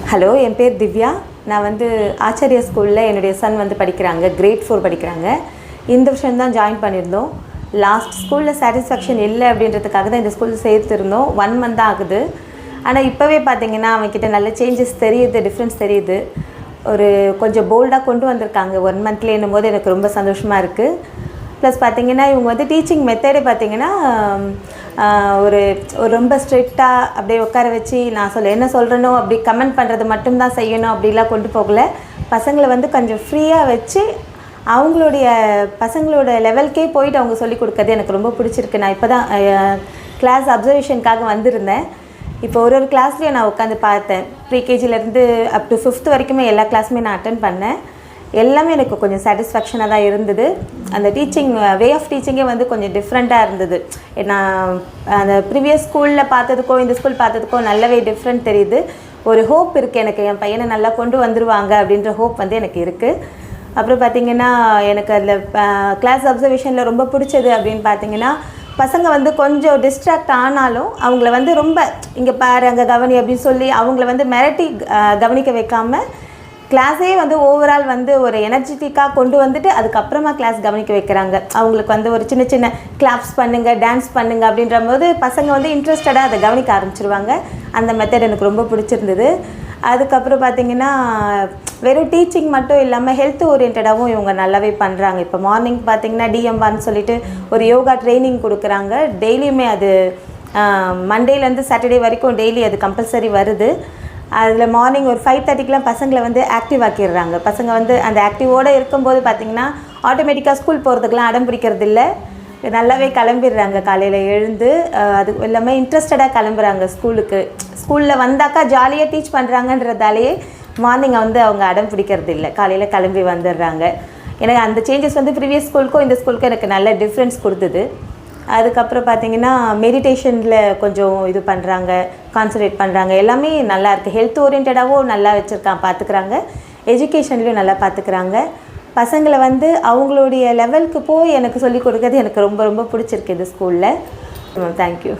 Hello, என் பேர் திவ்யா. நான் ஆச்சாரியா ஸ்கூலில் என்னுடைய சன் படிக்கிறாங்க. கிரேட் 4 படிக்கிறாங்க. இந்த வருஷம் தான் ஜாயின் பண்ணியிருந்தோம். லாஸ்ட் ஸ்கூலில் சாட்டிஸ்ஃபேக்ஷன் இல்லை அப்படின்றதுக்காக தான் இந்த ஸ்கூலில் சேர்த்துருந்தோம். 1 மந்த் தான் ஆகுது. ஆனால் இப்போவே பார்த்திங்கன்னா அவன்கிட்ட நல்ல சேஞ்சஸ் தெரியுது, டிஃப்ரென்ஸ் தெரியுது. ஒரு கொஞ்சம் போல்டாக கொண்டு வந்திருக்காங்க 1 மந்த்லேன்னும் போது எனக்கு ரொம்ப சந்தோஷமாக இருக்குது. ப்ளஸ் பார்த்திங்கன்னா இவங்க டீச்சிங் மெத்தடே பார்த்திங்கன்னா ஒரு ரொம்ப ஸ்ட்ரிக்டாக அப்படியே உட்கார வச்சு நான் என்ன சொல்கிறேனோ அப்படி கமெண்ட் பண்ணுறது மட்டும்தான் செய்யணும் அப்படிலாம் கொண்டு போகல. பசங்களை கொஞ்சம் ஃப்ரீயாக வச்சு அவங்களுடைய பசங்களோட லெவல்க்கே போயிட்டு அவங்க சொல்லிக் கொடுக்கறது எனக்கு ரொம்ப பிடிச்சிருக்கு. நான் இப்போ தான் கிளாஸ் அப்சர்வேஷனுக்காக வந்திருந்தேன். இப்போ ஒரு கிளாஸ்லேயும் நான் உட்காந்து பார்த்தேன். ப்ரீகேஜிலேருந்து அப் டு 5th வரைக்குமே எல்லா கிளாஸுமே நான் அட்டென்ட் பண்ணேன். எல்லாமே எனக்கு கொஞ்சம் சாட்டிஸ்ஃபேக்ஷனாக தான் இருந்தது. அந்த டீச்சிங் வே ஆஃப் டீச்சிங்கே கொஞ்சம் டிஃப்ரெண்ட்டாக இருந்தது. நான் அந்த ப்ரீவியஸ் ஸ்கூலில் பார்த்ததுக்கோ இந்த ஸ்கூல் பார்த்ததுக்கோ நல்லாவே டிஃப்ரெண்ட் தெரியுது. ஒரு ஹோப் இருக்குது எனக்கு, என் பையனை நல்லா கொண்டு வந்துடுவாங்க அப்படின்ற ஹோப் எனக்கு இருக்குது. அப்புறம் பார்த்திங்கன்னா எனக்கு அதில் கிளாஸ் அப்சர்வேஷனில் ரொம்ப பிடிச்சது அப்படின்னு பார்த்திங்கன்னா பசங்க கொஞ்சம் டிஸ்ட்ராக்ட் ஆனாலும் அவங்கள ரொம்ப இங்கே பாரு அங்கே கவனி அப்படின்னு சொல்லி அவங்கள மிரட்டி கவனிக்க வைக்காமல் கிளாஸே ஓவரால் ஒரு எனர்ஜெட்டிக்காக கொண்டு வந்துட்டு அதுக்கப்புறமா கிளாஸ் கவனிக்க வைக்கிறாங்க. அவங்களுக்கு ஒரு சின்ன சின்ன கிளாப்ஸ் பண்ணுங்கள், டான்ஸ் பண்ணுங்கள் அப்படின்ற போது பசங்க இன்ட்ரெஸ்டடாக அதை கவனிக்க ஆரம்பிச்சிருவாங்க. அந்த மெத்தட் எனக்கு ரொம்ப பிடிச்சிருந்தது. அதுக்கப்புறம் பார்த்திங்கன்னா வெறும் டீச்சிங் மட்டும் இல்லாமல் ஹெல்த் ஓரியன்டாகவும் இவங்க நல்லாவே பண்ணுறாங்க. இப்போ மார்னிங் பார்த்திங்கன்னா DM1 சொல்லிட்டு ஒரு யோகா ட்ரைனிங் கொடுக்குறாங்க. டெய்லியுமே அது மண்டேலேருந்து சாட்டர்டே வரைக்கும் டெய்லி அது கம்பல்சரி வருது. அதில் மார்னிங் ஒரு 5:30க்கெலாம் பசங்களை ஆக்டிவ் ஆக்கிடுறாங்க. பசங்க அந்த ஆக்டிவோடு இருக்கும்போது பார்த்திங்கன்னா ஆட்டோமேட்டிக்காக ஸ்கூல் போகிறதுக்கெலாம் அடம் பிடிக்கிறது இல்லை, நல்லாவே கிளம்பிடுறாங்க. காலையில் எழுந்து அது எல்லாமே இன்ட்ரெஸ்டடாக கிளம்புறாங்க ஸ்கூலுக்கு. ஸ்கூலில் வந்தாக்கா ஜாலியாக டீச் பண்ணுறாங்கன்றதாலேயே மார்னிங் அவங்க அடம் பிடிக்கிறது இல்லை, காலையில் கிளம்பி வந்துடுறாங்க. எனக்கு அந்த சேஞ்சஸ் ப்ரீவியஸ் ஸ்கூலுக்கும் இந்த ஸ்கூலுக்கும் எனக்கு நல்ல டிஃப்ரென்ஸ் கொடுத்தது. அதுக்கப்புறம் பார்த்திங்கன்னா மெடிடேஷனில் கொஞ்சம் இது பண்ணுறாங்க, கான்சன்ட்ரேட் பண்ணுறாங்க. எல்லாமே நல்லா இருக்குது. ஹெல்த் ஓரியன்டாகவும் நல்லா பார்த்துக்கிறாங்க. எஜுகேஷன்லேயும் நல்லா பார்த்துக்கிறாங்க. பசங்களை அவங்களுடைய லெவலுக்கு போய் எனக்கு சொல்லிக் கொடுக்கறது எனக்கு ரொம்ப ரொம்ப பிடிச்சிருக்கு இந்த ஸ்கூலில். தேங்க்யூ.